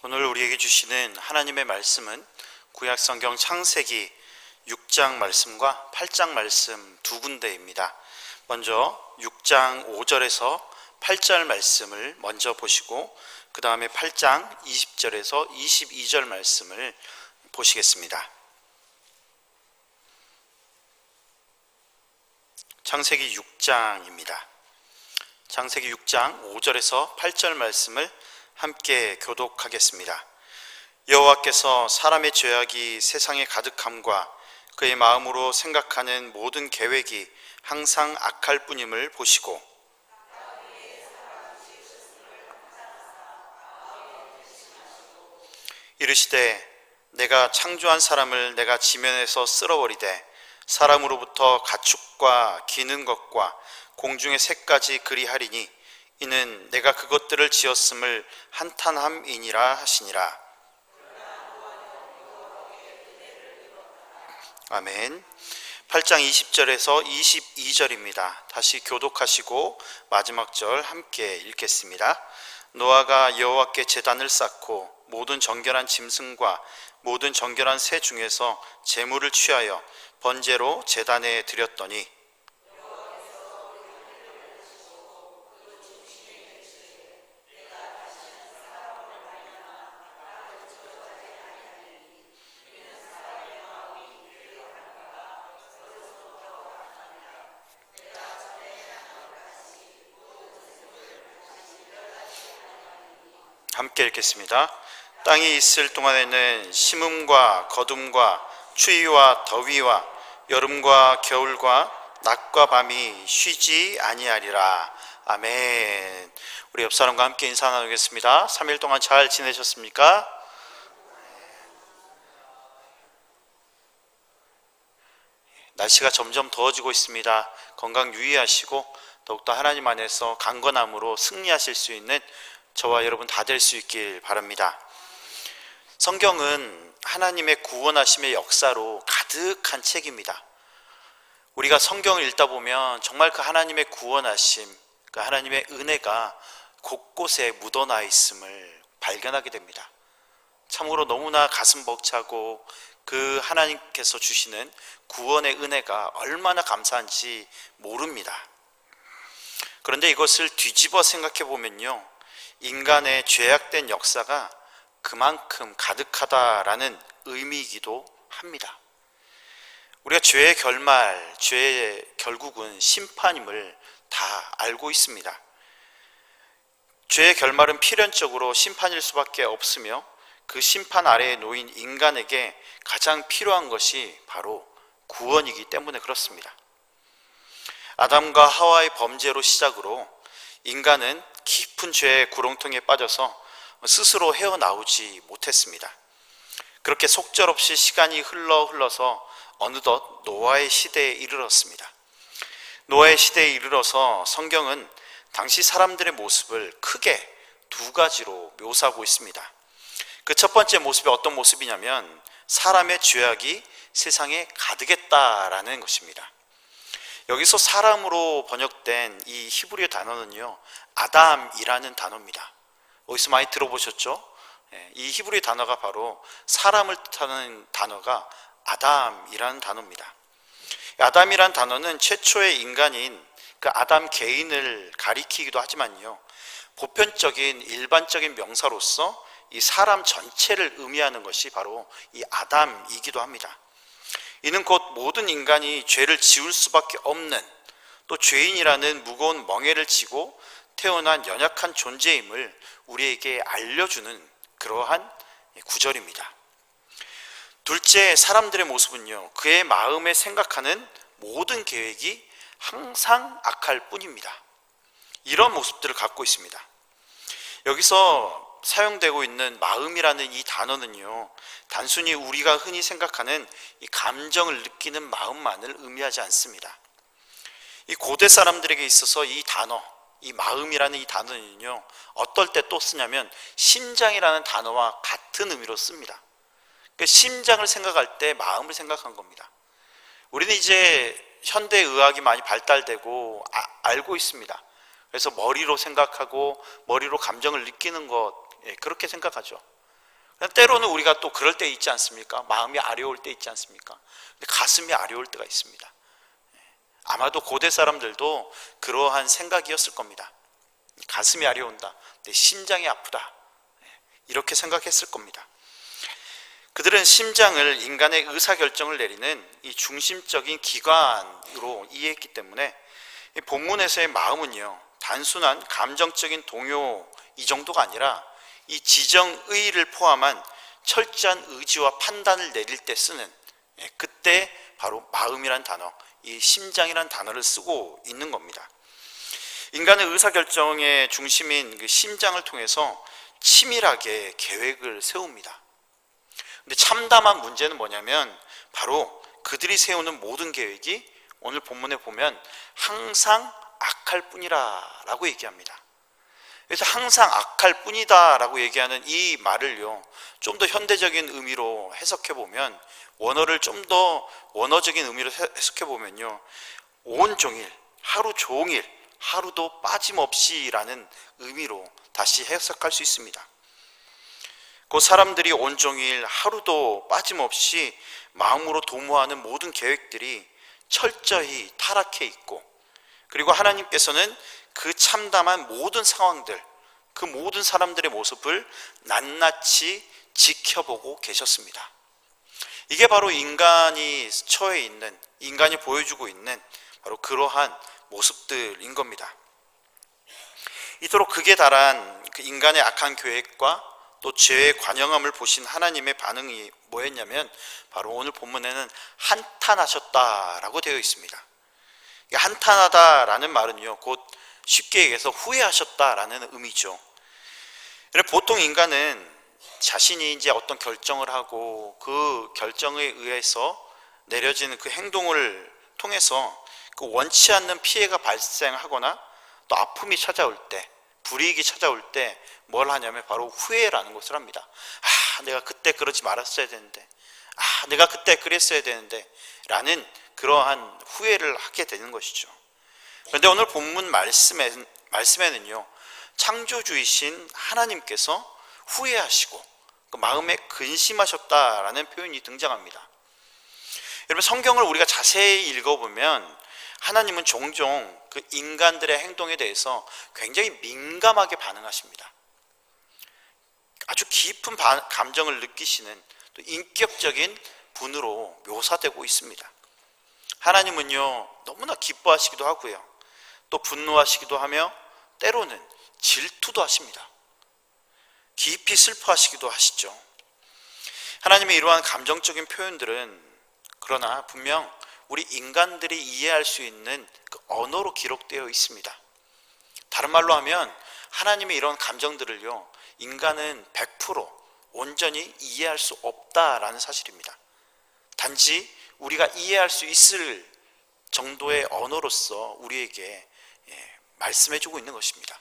오늘 우리에게 주시는 하나님의 말씀은 구약성경 창세기 6장 말씀과 8장 말씀 두 군데입니다. 먼저 6장 5절에서 8절 말씀을 먼저 보시고 그 다음에 8장 20절에서 22절 말씀을 보시겠습니다. 창세기 6장입니다. 창세기 6장 5절에서 8절 말씀을 함께 교독하겠습니다. 여호와께서 사람의 죄악이 세상에 가득함과 그의 마음으로 생각하는 모든 계획이 항상 악할 뿐임을 보시고 이르시되 내가 창조한 사람을 내가 지면에서 쓸어버리되 사람으로부터 가축과 기는 것과 공중의 새까지 그리하리니 이는 내가 그것들을 지었음을 한탄함이니라 하시니라. 아멘. 8장 20절에서 22절입니다. 다시 교독하시고 마지막 절 함께 읽겠습니다. 노아가 여호와께 제단을 쌓고 모든 정결한 짐승과 모든 정결한 새 중에서 제물을 취하여 번제로 제단에 드렸더니 함께 읽겠습니다. 땅이 있을 동안에는 심음과 거둠과 추위와 더위와 여름과 겨울과 낮과 밤이 쉬지 아니하리라. 아멘. 우리 옆 사람과 함께 인사 나누겠습니다. 3일 동안 잘 지내셨습니까? 날씨가 점점 더워지고 있습니다. 건강 유의하시고 더욱더 하나님 안에서 강건함으로 승리하실 수 있는 저와 여러분 다 될 수 있길 바랍니다. 성경은 하나님의 구원하심의 역사로 가득한 책입니다. 우리가 성경을 읽다 보면 정말 그 하나님의 구원하심, 그 하나님의 은혜가 곳곳에 묻어나 있음을 발견하게 됩니다. 참으로 너무나 가슴 벅차고 그 하나님께서 주시는 구원의 은혜가 얼마나 감사한지 모릅니다. 그런데 이것을 뒤집어 생각해 보면요, 인간의 죄악된 역사가 그만큼 가득하다라는 의미이기도 합니다. 우리가 죄의 결말, 죄의 결국은 심판임을 다 알고 있습니다. 죄의 결말은 필연적으로 심판일 수밖에 없으며 그 심판 아래에 놓인 인간에게 가장 필요한 것이 바로 구원이기 때문에 그렇습니다. 아담과 하와의 범죄로 시작으로 인간은 깊은 죄의 구렁텅이에 빠져서 스스로 헤어나오지 못했습니다. 그렇게 속절없이 시간이 흘러서 어느덧 노아의 시대에 이르렀습니다. 노아의 시대에 이르러서 성경은 당시 사람들의 모습을 크게 두 가지로 묘사하고 있습니다. 그 첫 번째 모습이 어떤 모습이냐면 사람의 죄악이 세상에 가득했다라는 것입니다. 여기서 사람으로 번역된 이 히브리어 단어는요, 아담이라는 단어입니다. 어디서 많이 들어보셨죠? 이 히브리 단어가 바로 사람을 뜻하는 단어가 아담이라는 단어입니다. 아담이라는 단어는 최초의 인간인 그 아담 개인을 가리키기도 하지만요, 보편적인 일반적인 명사로서 이 사람 전체를 의미하는 것이 바로 이 아담이기도 합니다. 이는 곧 모든 인간이 죄를 지을 수밖에 없는, 또 죄인이라는 무거운 멍에를 지고 태어난 연약한 존재임을 우리에게 알려주는 그러한 구절입니다. 둘째, 사람들의 모습은요, 그의 마음에 생각하는 모든 계획이 항상 악할 뿐입니다. 이런 모습들을 갖고 있습니다. 여기서 사용되고 있는 마음이라는 이 단어는요, 단순히 우리가 흔히 생각하는 이 감정을 느끼는 마음만을 의미하지 않습니다. 이 고대 사람들에게 있어서 이 단어, 이 마음이라는 이 단어는요, 어떨 때 또 쓰냐면 심장이라는 단어와 같은 의미로 씁니다. 그러니까 심장을 생각할 때 마음을 생각한 겁니다. 우리는 이제 현대의학이 많이 발달되고 알고 있습니다. 그래서 머리로 생각하고 머리로 감정을 느끼는 것, 그렇게 생각하죠. 때로는 우리가 또 그럴 때 있지 않습니까? 마음이 아려울 때 있지 않습니까? 가슴이 아려울 때가 있습니다. 아마도 고대 사람들도 그러한 생각이었을 겁니다. 가슴이 아려운다, 내 심장이 아프다, 이렇게 생각했을 겁니다. 그들은 심장을 인간의 의사결정을 내리는 이 중심적인 기관으로 이해했기 때문에 이 본문에서의 마음은요, 단순한 감정적인 동요 이 정도가 아니라 이 지정의를 포함한 철저한 의지와 판단을 내릴 때 쓰는, 그때 바로 마음이란 단어, 이 심장이란 단어를 쓰고 있는 겁니다. 인간의 의사결정의 중심인 그 심장을 통해서 치밀하게 계획을 세웁니다. 근데 참담한 문제는 뭐냐면 바로 그들이 세우는 모든 계획이 오늘 본문에 보면 항상 악할 뿐이라 라고 얘기합니다. 그래서 항상 악할 뿐이다 라고 얘기하는 이 말을요, 좀 더 현대적인 의미로 해석해 보면, 원어를 좀 더 원어적인 의미로 해석해 보면요, 온종일, 하루 종일, 하루도 빠짐없이 라는 의미로 다시 해석할 수 있습니다. 그 사람들이 온종일 하루도 빠짐없이 마음으로 도모하는 모든 계획들이 철저히 타락해 있고, 그리고 하나님께서는 그 참담한 모든 상황들, 그 모든 사람들의 모습을 낱낱이 지켜보고 계셨습니다. 이게 바로 인간이 처해 있는, 인간이 보여주고 있는 바로 그러한 모습들인 겁니다. 이토록 극에 달한 그 인간의 악한 계획과 또 죄의 관영함을 보신 하나님의 반응이 뭐였냐면 바로 오늘 본문에는 한탄하셨다라고 되어 있습니다. 한탄하다라는 말은요, 곧 쉽게 얘기해서 후회하셨다라는 의미죠. 보통 인간은 자신이 이제 어떤 결정을 하고 그 결정에 의해서 내려지는 그 행동을 통해서 그 원치 않는 피해가 발생하거나 또 아픔이 찾아올 때, 불이익이 찾아올 때 뭘 하냐면 바로 후회라는 것을 합니다. 내가 그때 그러지 말았어야 되는데, 내가 그때 그랬어야 되는데 라는 그러한 후회를 하게 되는 것이죠. 그런데 오늘 본문 말씀에는요, 창조주이신 하나님께서 후회하시고 그 마음에 근심하셨다라는 표현이 등장합니다. 여러분, 성경을 우리가 자세히 읽어보면 하나님은 종종 그 인간들의 행동에 대해서 굉장히 민감하게 반응하십니다. 아주 깊은 감정을 느끼시는 또 인격적인 분으로 묘사되고 있습니다. 하나님은요, 너무나 기뻐하시기도 하고요, 또 분노하시기도 하며 때로는 질투도 하십니다. 깊이 슬퍼하시기도 하시죠. 하나님의 이러한 감정적인 표현들은 그러나 분명 우리 인간들이 이해할 수 있는 그 언어로 기록되어 있습니다. 다른 말로 하면 하나님의 이런 감정들을요, 인간은 100% 온전히 이해할 수 없다라는 사실입니다. 단지 우리가 이해할 수 있을 정도의 언어로서 우리에게 말씀해주고 있는 것입니다.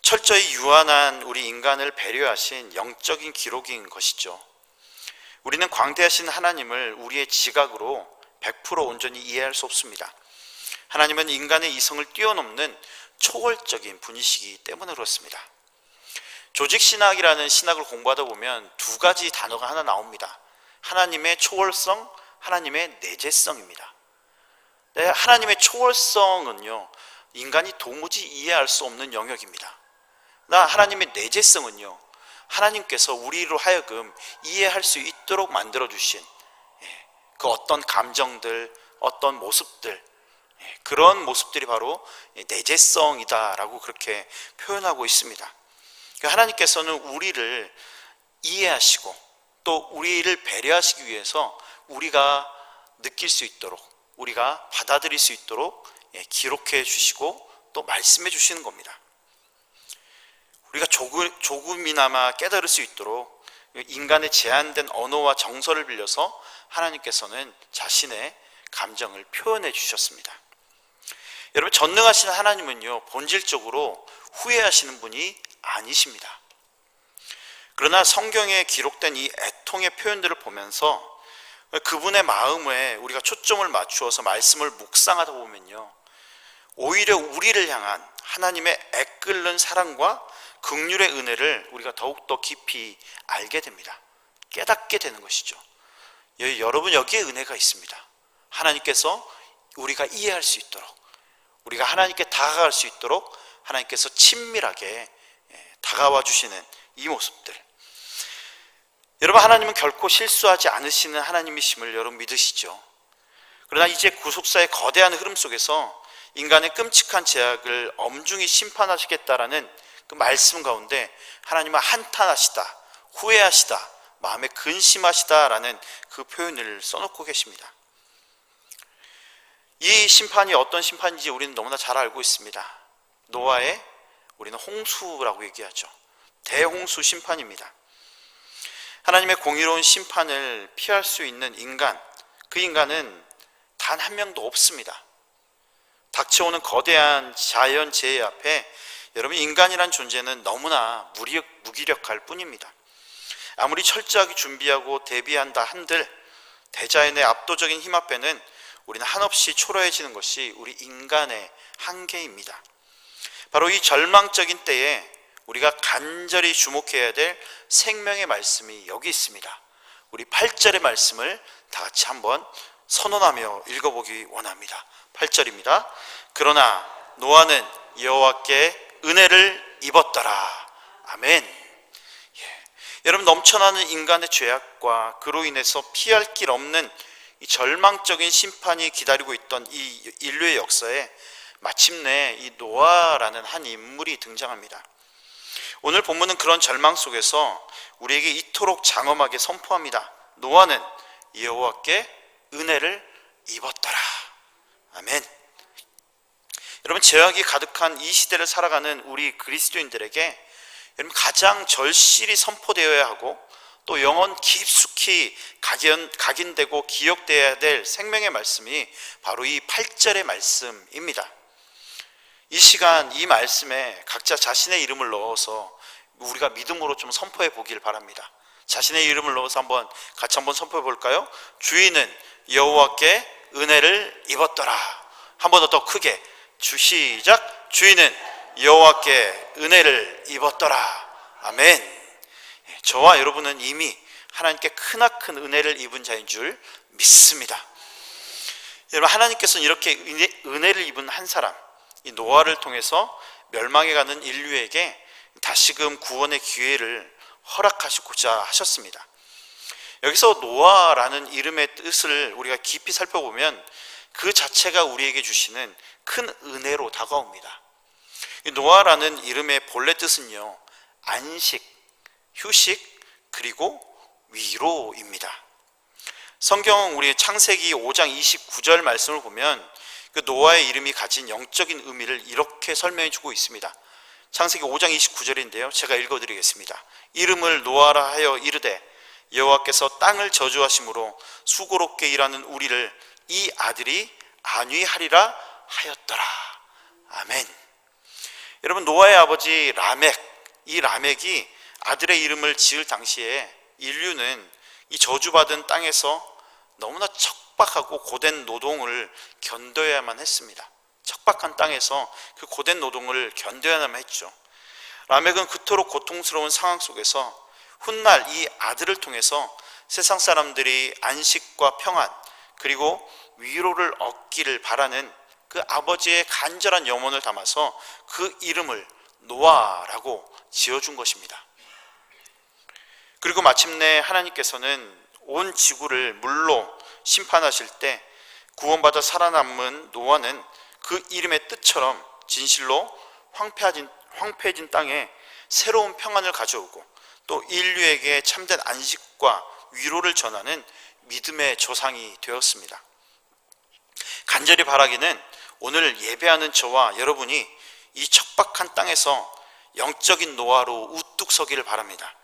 철저히 유한한 우리 인간을 배려하신 영적인 기록인 것이죠. 우리는 광대하신 하나님을 우리의 지각으로 100% 온전히 이해할 수 없습니다. 하나님은 인간의 이성을 뛰어넘는 초월적인 분이시기 때문에 그렇습니다. 조직신학이라는 신학을 공부하다 보면 두 가지 단어가 하나 나옵니다. 하나님의 초월성, 하나님의 내재성입니다. 하나님의 초월성은요, 인간이 도무지 이해할 수 없는 영역입니다. 하나님의 내재성은요, 하나님께서 우리로 하여금 이해할 수 있도록 만들어주신 그 어떤 감정들, 어떤 모습들, 그런 모습들이 바로 내재성이다라고 그렇게 표현하고 있습니다. 하나님께서는 우리를 이해하시고 또 우리를 배려하시기 위해서 우리가 느낄 수 있도록, 우리가 받아들일 수 있도록 기록해 주시고 또 말씀해 주시는 겁니다. 우리가 조금이나마 깨달을 수 있도록 인간의 제한된 언어와 정서를 빌려서 하나님께서는 자신의 감정을 표현해 주셨습니다. 여러분, 전능하신 하나님은요, 본질적으로 후회하시는 분이 아니십니다. 그러나 성경에 기록된 이 애통의 표현들을 보면서 그분의 마음에 우리가 초점을 맞추어서 말씀을 묵상하다 보면요, 오히려 우리를 향한 하나님의 애끓는 사랑과 긍휼의 은혜를 우리가 더욱더 깊이 알게 됩니다. 깨닫게 되는 것이죠. 여러분, 여기에 은혜가 있습니다. 하나님께서 우리가 이해할 수 있도록, 우리가 하나님께 다가갈 수 있도록 하나님께서 친밀하게 다가와 주시는 이 모습들. 여러분, 하나님은 결코 실수하지 않으시는 하나님이심을 여러분 믿으시죠? 그러나 이제 구속사의 거대한 흐름 속에서 인간의 끔찍한 죄악을 엄중히 심판하시겠다라는 그 말씀 가운데 하나님은 한탄하시다, 후회하시다, 마음에 근심하시다라는 그 표현을 써놓고 계십니다. 이 심판이 어떤 심판인지 우리는 너무나 잘 알고 있습니다. 노아의, 우리는 홍수라고 얘기하죠. 대홍수 심판입니다. 하나님의 공의로운 심판을 피할 수 있는 인간, 그 인간은 단 한 명도 없습니다. 닥쳐오는 거대한 자연재해 앞에 여러분, 인간이란 존재는 너무나 무기력할 뿐입니다. 아무리 철저하게 준비하고 대비한다 한들 대자연의 압도적인 힘 앞에는 우리는 한없이 초라해지는 것이 우리 인간의 한계입니다. 바로 이 절망적인 때에 우리가 간절히 주목해야 될 생명의 말씀이 여기 있습니다. 우리 8절의 말씀을 다 같이 한번 선언하며 읽어보기 원합니다. 8절입니다. 그러나 노아는 여호와께 은혜를 입었더라. 아멘. 여러분, 넘쳐나는 인간의 죄악과 그로 인해서 피할 길 없는 이 절망적인 심판이 기다리고 있던 이 인류의 역사에 마침내 이 노아라는 한 인물이 등장합니다. 오늘 본문은 그런 절망 속에서 우리에게 이토록 장엄하게 선포합니다. 노아는 여호와께 은혜를 입었더라. 아멘. 여러분, 죄악이 가득한 이 시대를 살아가는 우리 그리스도인들에게 여러분, 가장 절실히 선포되어야 하고 또 영원 깊숙이 각인되고 기억되어야 될 생명의 말씀이 바로 이 8절의 말씀입니다. 이 시간 이 말씀에 각자 자신의 이름을 넣어서 우리가 믿음으로 좀 선포해 보길 바랍니다. 자신의 이름을 넣어서 같이 한번 선포해 볼까요? 주인은 여호와께 은혜를 입었더라. 한 번 더 크게 시작. 주인은 여호와께 은혜를 입었더라. 아멘. 저와 여러분은 이미 하나님께 크나큰 은혜를 입은 자인 줄 믿습니다. 여러분, 하나님께서는 이렇게 은혜를 입은 한 사람, 이 노아를 통해서 멸망해가는 인류에게 다시금 구원의 기회를 허락하시고자 하셨습니다. 여기서 노아라는 이름의 뜻을 우리가 깊이 살펴보면 그 자체가 우리에게 주시는 큰 은혜로 다가옵니다. 이 노아라는 이름의 본래 뜻은요, 안식, 휴식, 그리고 위로입니다. 성경 우리 창세기 5장 29절 말씀을 보면 그 노아의 이름이 가진 영적인 의미를 이렇게 설명해 주고 있습니다. 창세기 5장 29절인데요, 제가 읽어드리겠습니다. 이름을 노아라 하여 이르되 여호와께서 땅을 저주하심으로 수고롭게 일하는 우리를 이 아들이 안위하리라 하였더라. 아멘. 여러분, 노아의 아버지 라멕, 이 라멕이 아들의 이름을 지을 당시에 인류는 이 저주받은 땅에서 너무나 척박하고 고된 노동을 견뎌야만 했습니다. 척박한 땅에서 그 고된 노동을 견뎌야만 했죠. 라멕은 그토록 고통스러운 상황 속에서 훗날 이 아들을 통해서 세상 사람들이 안식과 평안 그리고 위로를 얻기를 바라는 그 아버지의 간절한 염원을 담아서 그 이름을 노아라고 지어준 것입니다. 그리고 마침내 하나님께서는 온 지구를 물로 심판하실 때 구원받아 살아남은 노아는 그 이름의 뜻처럼 진실로 황폐해진 땅에 새로운 평안을 가져오고 또 인류에게 참된 안식과 위로를 전하는 믿음의 조상이 되었습니다. 간절히 바라기는 오늘 예배하는 저와 여러분이 이 척박한 땅에서 영적인 노아로 우뚝 서기를 바랍니다.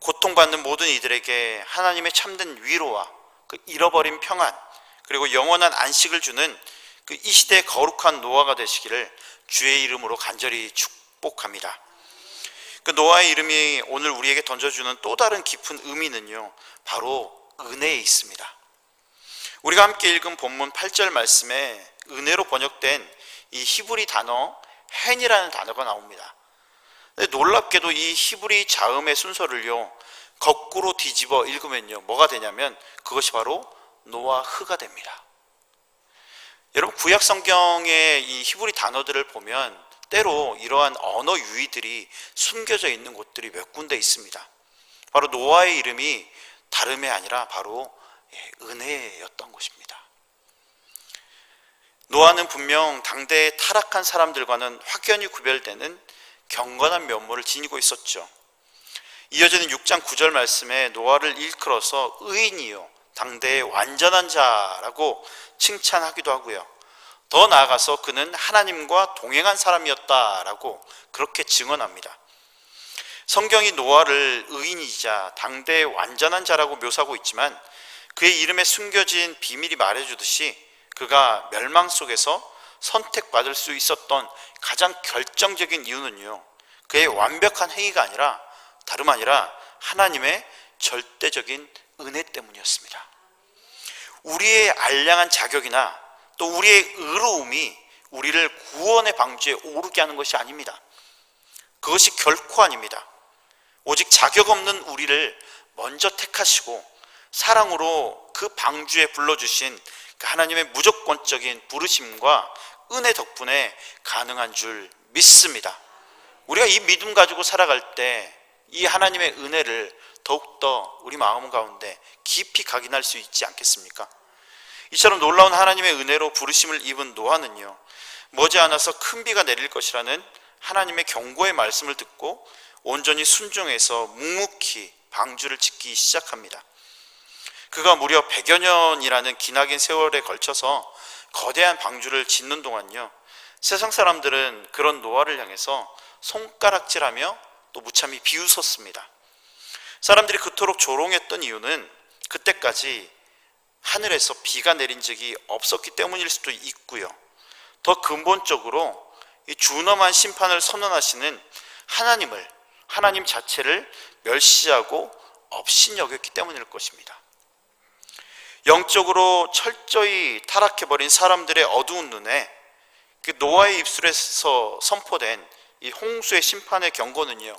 고통받는 모든 이들에게 하나님의 참된 위로와 그 잃어버린 평안 그리고 영원한 안식을 주는 그 이 시대의 거룩한 노아가 되시기를 주의 이름으로 간절히 축복합니다. 그 노아의 이름이 오늘 우리에게 던져주는 또 다른 깊은 의미는요, 바로 은혜에 있습니다. 우리가 함께 읽은 본문 8절 말씀에 은혜로 번역된 이 히브리 단어 헨이라는 단어가 나옵니다. 근데 놀랍게도 이 히브리 자음의 순서를요 거꾸로 뒤집어 읽으면요 뭐가 되냐면 그것이 바로 노아흐가 됩니다. 여러분, 구약 성경의 이 히브리 단어들을 보면 때로 이러한 언어 유희들이 숨겨져 있는 곳들이 몇 군데 있습니다. 바로 노아의 이름이 다름이 아니라 바로 은혜였던 것입니다. 노아는 분명 당대의 타락한 사람들과는 확연히 구별되는 경건한 면모를 지니고 있었죠. 이어지는 6장 9절 말씀에 노아를 일컬어서 의인이요 당대의 완전한 자라고 칭찬하기도 하고요. 더 나아가서 그는 하나님과 동행한 사람이었다라고 그렇게 증언합니다. 성경이 노아를 의인이자 당대의 완전한 자라고 묘사하고 있지만 그의 이름에 숨겨진 비밀이 말해주듯이 그가 멸망 속에서 선택받을 수 있었던 가장 결정적인 이유는요 그의 완벽한 행위가 아니라 다름 아니라 하나님의 절대적인 은혜 때문이었습니다. 우리의 알량한 자격이나 또 우리의 의로움이 우리를 구원의 방주에 오르게 하는 것이 아닙니다. 그것이 결코 아닙니다. 오직 자격 없는 우리를 먼저 택하시고 사랑으로 그 방주에 불러주신 하나님의 무조건적인 부르심과 은혜 덕분에 가능한 줄 믿습니다. 우리가 이 믿음 가지고 살아갈 때 이 하나님의 은혜를 더욱더 우리 마음 가운데 깊이 각인할 수 있지 않겠습니까? 이처럼 놀라운 하나님의 은혜로 부르심을 입은 노아는요 머지않아서 큰 비가 내릴 것이라는 하나님의 경고의 말씀을 듣고 온전히 순종해서 묵묵히 방주를 짓기 시작합니다. 그가 무려 100여 년이라는 기나긴 세월에 걸쳐서 거대한 방주를 짓는 동안요 세상 사람들은 그런 노아를 향해서 손가락질하며 또 무참히 비웃었습니다. 사람들이 그토록 조롱했던 이유는 그때까지 하늘에서 비가 내린 적이 없었기 때문일 수도 있고요. 더 근본적으로 이 준엄한 심판을 선언하시는 하나님 자체를 멸시하고 업신여겼기 때문일 것입니다. 영적으로 철저히 타락해버린 사람들의 어두운 눈에 그 노아의 입술에서 선포된 이 홍수의 심판의 경고는요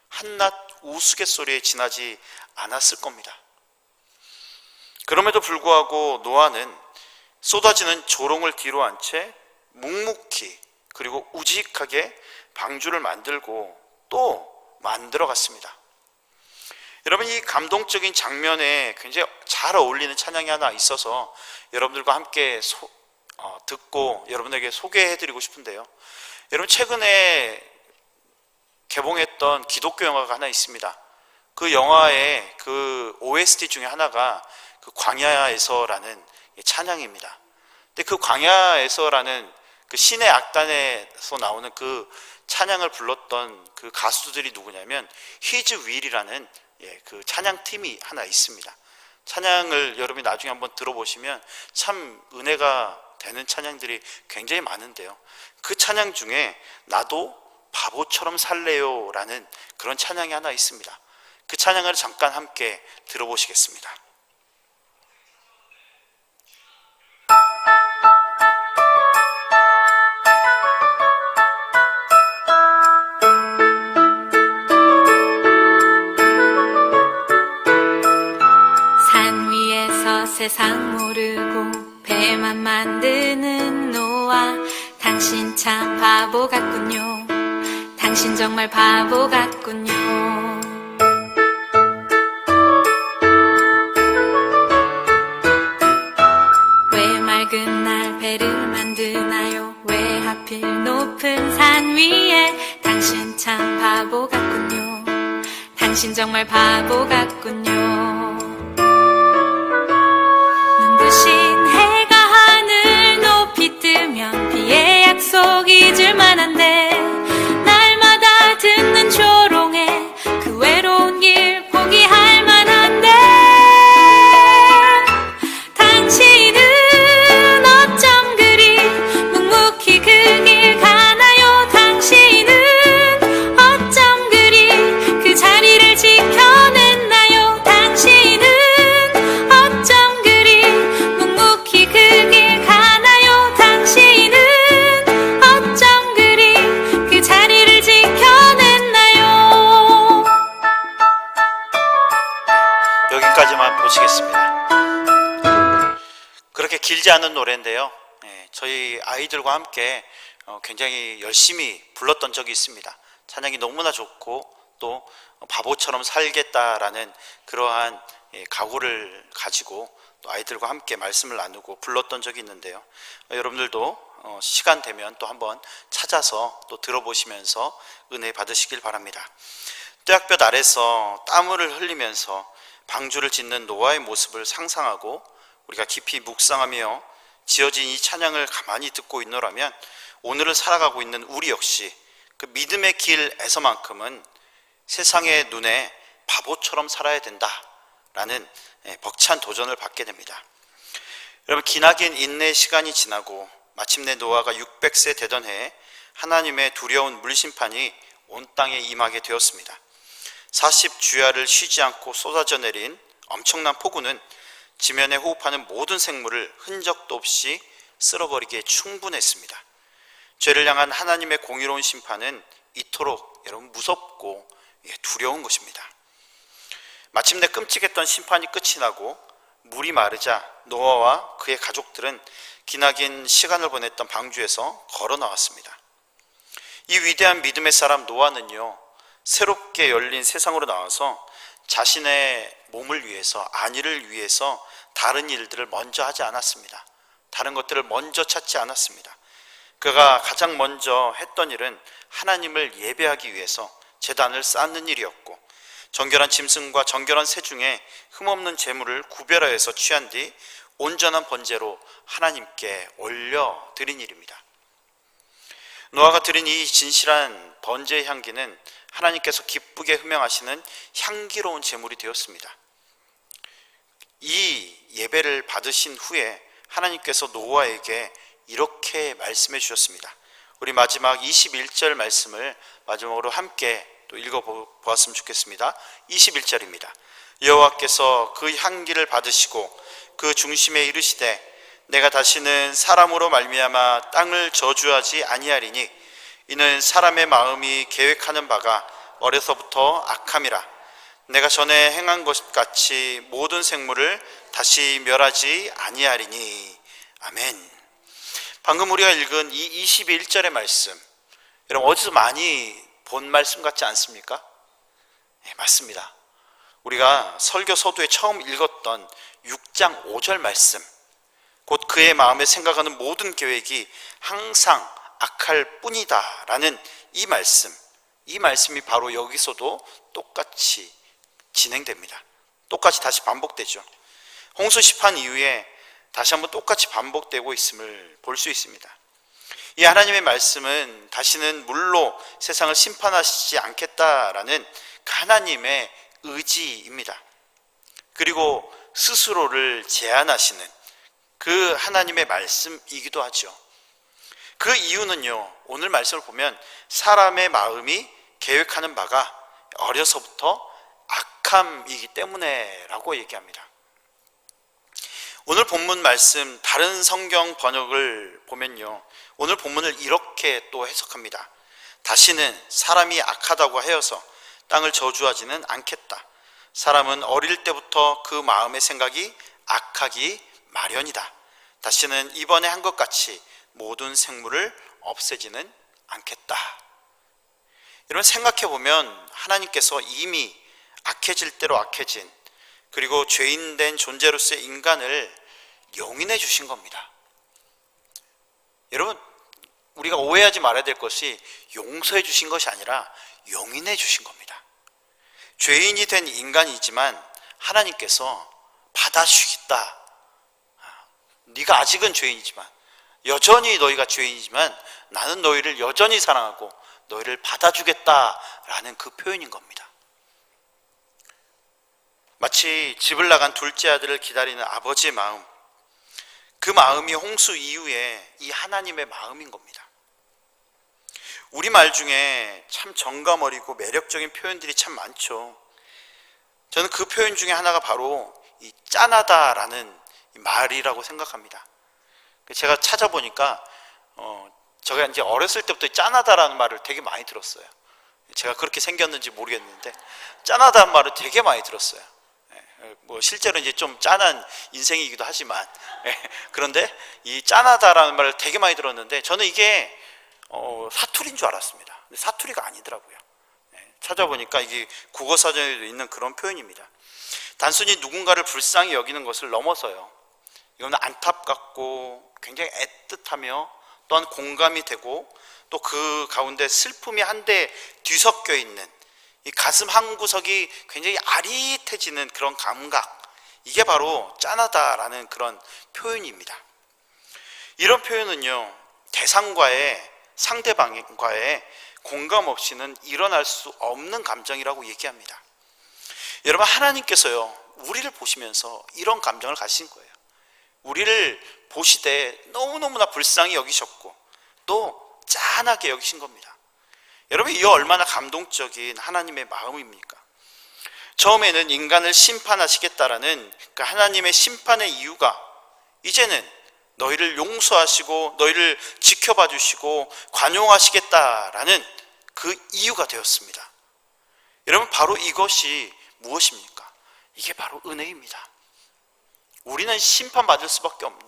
한낱 우스갯소리에 지나지 않았을 겁니다. 그럼에도 불구하고 노아는 쏟아지는 조롱을 뒤로 한 채 묵묵히 그리고 우직하게 방주를 만들고 또 만들어 갔습니다. 여러분, 이 감동적인 장면에 굉장히 잘 어울리는 찬양이 하나 있어서 여러분들과 함께 듣고 여러분에게 소개해드리고 싶은데요. 여러분, 최근에 개봉했던 기독교 영화가 하나 있습니다. 그 영화의 그 OST 중에 하나가 그 광야에서라는 찬양입니다. 근데 그 광야에서라는 그 신의 악단에서 나오는 그 찬양을 불렀던 그 가수들이 누구냐면 His Will이라는 그 찬양 팀이 하나 있습니다. 찬양을 여러분이 나중에 한번 들어보시면 참 은혜가 되는 찬양들이 굉장히 많은데요. 그 찬양 중에 나도 바보처럼 살래요 라는 그런 찬양이 하나 있습니다. 그 찬양을 잠깐 함께 들어보시겠습니다. 산 위에서 세상 모르고 배만 만드는 노아, 당신 참 바보 같군요. 당신 정말 바보 같군요. 왜 맑은 날 배를 만드나요? 왜 하필 높은 산 위에? 당신 참 바보 같군요. 당신 정말 바보 같군요. 눈부신 해가 하늘 높이 뜨면 비의 약속 잊을 만한데 날마다 듣는 조롱에 그 외로운 길 포기할 만한데 당신은 어쩜 그리 묵묵히 그 길 가나요? 당신은 어쩜 그리 그 자리를 지켜냈나요? 여기까지만 보시겠습니다. 그렇게 길지 않은 노래인데요, 저희 아이들과 함께 굉장히 열심히 불렀던 적이 있습니다. 찬양이 너무나 좋고 또 바보처럼 살겠다라는 그러한 각오를 가지고 또 아이들과 함께 말씀을 나누고 불렀던 적이 있는데요, 여러분들도 시간 되면 또 한번 찾아서 또 들어보시면서 은혜 받으시길 바랍니다. 떼약볕 아래서 땀을 흘리면서 방주를 짓는 노아의 모습을 상상하고 우리가 깊이 묵상하며 지어진 이 찬양을 가만히 듣고 있노라면 오늘을 살아가고 있는 우리 역시 그 믿음의 길에서만큼은 세상의 눈에 바보처럼 살아야 된다라는 벅찬 도전을 받게 됩니다. 여러분, 기나긴 인내의 시간이 지나고 마침내 노아가 600세 되던 해에 하나님의 두려운 물심판이 온 땅에 임하게 되었습니다. 40주야를 쉬지 않고 쏟아져 내린 엄청난 폭우는 지면에 호흡하는 모든 생물을 흔적도 없이 쓸어버리기에 충분했습니다. 죄를 향한 하나님의 공의로운 심판은 이토록 여러분 무섭고 두려운 것입니다. 마침내 끔찍했던 심판이 끝이 나고 물이 마르자 노아와 그의 가족들은 기나긴 시간을 보냈던 방주에서 걸어 나왔습니다. 이 위대한 믿음의 사람 노아는요, 새롭게 열린 세상으로 나와서 자신의 몸을 위해서, 안위를 위해서 다른 일들을 먼저 하지 않았습니다. 다른 것들을 먼저 찾지 않았습니다. 그가 가장 먼저 했던 일은 하나님을 예배하기 위해서 제단을 쌓는 일이었고, 정결한 짐승과 정결한 새 중에 흠없는 제물을 구별하여서 취한 뒤 온전한 번제로 하나님께 올려드린 일입니다. 노아가 드린 이 진실한 번제의 향기는 하나님께서 기쁘게 흠명하시는 향기로운 제물이 되었습니다. 이 예배를 받으신 후에 하나님께서 노아에게 이렇게 말씀해 주셨습니다. 우리 마지막 21절 말씀을 마지막으로 함께 또 읽어보았으면 좋겠습니다. 21절입니다. 여호와께서 그 향기를 받으시고 그 중심에 이르시되 내가 다시는 사람으로 말미암아 땅을 저주하지 아니하리니 이는 사람의 마음이 계획하는 바가 어려서부터 악함이라. 내가 전에 행한 것 같이 모든 생물을 다시 멸하지 아니하리니. 아멘. 방금 우리가 읽은 이 21절의 말씀, 여러분 어디서 많이 본 말씀 같지 않습니까? 네, 맞습니다. 우리가 설교 서두에 처음 읽었던 6장 5절 말씀, 곧 그의 마음에 생각하는 모든 계획이 항상 악할 뿐이다 라는 이 말씀이 바로 여기서도 똑같이 진행됩니다. 똑같이 다시 반복되죠. 홍수 심판 이후에 다시 한번 똑같이 반복되고 있음을 볼 수 있습니다. 이 하나님의 말씀은 다시는 물로 세상을 심판하시지 않겠다라는 하나님의 의지입니다. 그리고 스스로를 제한하시는 그 하나님의 말씀이기도 하죠. 그 이유는요, 오늘 말씀을 보면 사람의 마음이 계획하는 바가 어려서부터 악함이기 때문에 라고 얘기합니다. 오늘 본문 말씀 다른 성경 번역을 보면요, 오늘 본문을 이렇게 또 해석합니다. 다시는 사람이 악하다고 하여서 땅을 저주하지는 않겠다. 사람은 어릴 때부터 그 마음의 생각이 악하기 마련이다. 다시는 이번에 한 것 같이 모든 생물을 없애지는 않겠다. 여러분 생각해 보면 하나님께서 이미 악해질 대로 악해진, 그리고 죄인된 존재로서의 인간을 용인해 주신 겁니다. 여러분 우리가 오해하지 말아야 될 것이 용서해 주신 것이 아니라 용인해 주신 겁니다. 죄인이 된 인간이지만 하나님께서 받아주겠다. 네가 아직은 죄인이지만, 여전히 너희가 죄인이지만 나는 너희를 여전히 사랑하고 너희를 받아주겠다라는 그 표현인 겁니다. 마치 집을 나간 둘째 아들을 기다리는 아버지의 마음, 그 마음이 홍수 이후에 이 하나님의 마음인 겁니다. 우리말 중에 참 정감 어리고 매력적인 표현들이 참 많죠. 저는 그 표현 중에 하나가 바로 이 짠하다라는 말이라고 생각합니다. 제가 찾아보니까 제가 이제 어렸을 때부터 짠하다라는 말을 되게 많이 들었어요. 제가 그렇게 생겼는지 모르겠는데 짠하다는 말을 되게 많이 들었어요. 뭐 실제로 이제 좀 짠한 인생이기도 하지만 그런데 이 짠하다라는 말을 되게 많이 들었는데 저는 이게 사투리인 줄 알았습니다. 근데 사투리가 아니더라고요. 찾아보니까 이게 국어사전에도 있는 그런 표현입니다. 단순히 누군가를 불쌍히 여기는 것을 넘어서요, 이거는 안타깝고 굉장히 애틋하며 또한 공감이 되고 또 그 가운데 슬픔이 한데 뒤섞여 있는 이 가슴 한 구석이 굉장히 아릿해지는 그런 감각, 이게 바로 짠하다라는 그런 표현입니다. 이런 표현은요, 대상과의 상대방과의 공감 없이는 일어날 수 없는 감정이라고 얘기합니다. 여러분, 하나님께서요 우리를 보시면서 이런 감정을 가신 거예요. 우리를 보시되 너무너무나 불쌍히 여기셨고 또 짠하게 여기신 겁니다. 여러분, 이 얼마나 감동적인 하나님의 마음입니까? 처음에는 인간을 심판하시겠다라는 그 하나님의 심판의 이유가 이제는 너희를 용서하시고 너희를 지켜봐 주시고 관용하시겠다라는 그 이유가 되었습니다. 여러분, 바로 이것이 무엇입니까? 이게 바로 은혜입니다. 우리는 심판받을 수밖에 없는,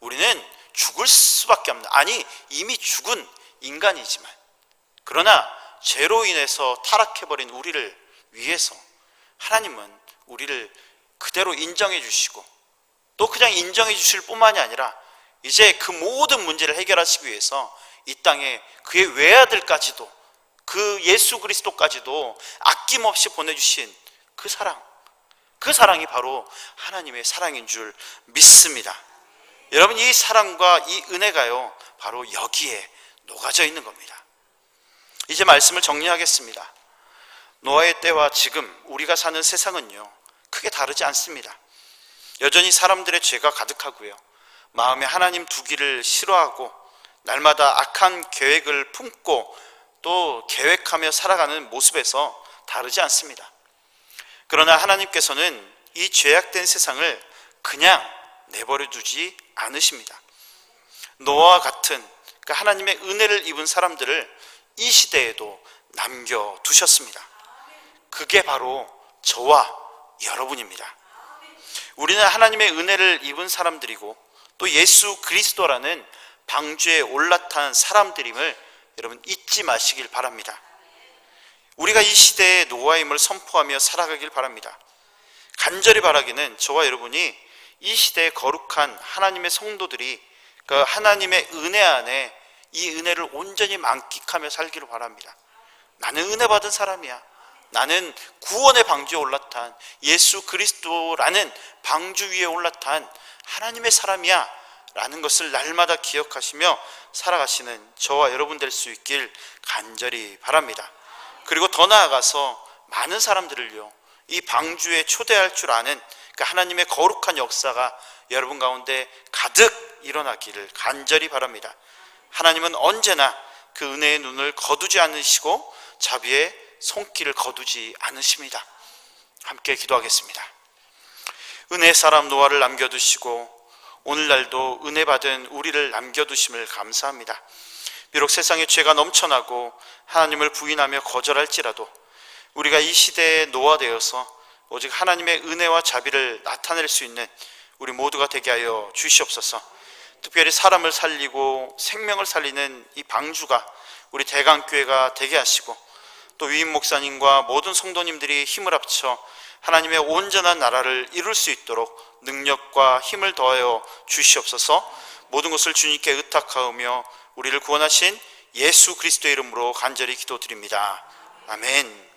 우리는 죽을 수밖에 없는, 아니 이미 죽은 인간이지만 그러나 죄로 인해서 타락해버린 우리를 위해서 하나님은 우리를 그대로 인정해 주시고 또 그냥 인정해 주실 뿐만이 아니라 이제 그 모든 문제를 해결하시기 위해서 이 땅에 그의 외아들까지도, 그 예수 그리스도까지도 아낌없이 보내주신 그 사랑, 그 사랑이 바로 하나님의 사랑인 줄 믿습니다. 여러분, 이 사랑과 이 은혜가요 바로 여기에 녹아져 있는 겁니다. 이제 말씀을 정리하겠습니다. 노아의 때와 지금 우리가 사는 세상은요 크게 다르지 않습니다. 여전히 사람들의 죄가 가득하고요, 마음에 하나님 두기를 싫어하고 날마다 악한 계획을 품고 또 계획하며 살아가는 모습에서 다르지 않습니다. 그러나 하나님께서는 이 죄악된 세상을 그냥 내버려 두지 않으십니다. 노아와 같은 그 하나님의 은혜를 입은 사람들을 이 시대에도 남겨두셨습니다. 그게 바로 저와 여러분입니다. 우리는 하나님의 은혜를 입은 사람들이고 또 예수 그리스도라는 방주에 올라탄 사람들임을 여러분 잊지 마시길 바랍니다. 우리가 이 시대에 노아임을 선포하며 살아가길 바랍니다. 간절히 바라기는 저와 여러분이 이 시대의 거룩한 하나님의 성도들이 그 하나님의 은혜 안에 이 은혜를 온전히 만끽하며 살기를 바랍니다. 나는 은혜 받은 사람이야, 나는 구원의 방주에 올라탄 예수 그리스도라는 방주 위에 올라탄 하나님의 사람이야 라는 것을 날마다 기억하시며 살아가시는 저와 여러분 될 수 있길 간절히 바랍니다. 그리고 더 나아가서 많은 사람들을요 이 방주에 초대할 줄 아는 그 하나님의 거룩한 역사가 여러분 가운데 가득 일어나기를 간절히 바랍니다. 하나님은 언제나 그 은혜의 눈을 거두지 않으시고 자비의 손길을 거두지 않으십니다. 함께 기도하겠습니다. 은혜의 사람 노아를 남겨두시고 오늘날도 은혜 받은 우리를 남겨두심을 감사합니다. 비록 세상에 죄가 넘쳐나고 하나님을 부인하며 거절할지라도 우리가 이 시대에 노아되어서 오직 하나님의 은혜와 자비를 나타낼 수 있는 우리 모두가 되게 하여 주시옵소서. 특별히 사람을 살리고 생명을 살리는 이 방주가 우리 대강교회가 되게 하시고 또 위임 목사님과 모든 성도님들이 힘을 합쳐 하나님의 온전한 나라를 이룰 수 있도록 능력과 힘을 더하여 주시옵소서. 모든 것을 주님께 의탁하오며 우리를 구원하신 예수 그리스도의 이름으로 간절히 기도드립니다. 아멘.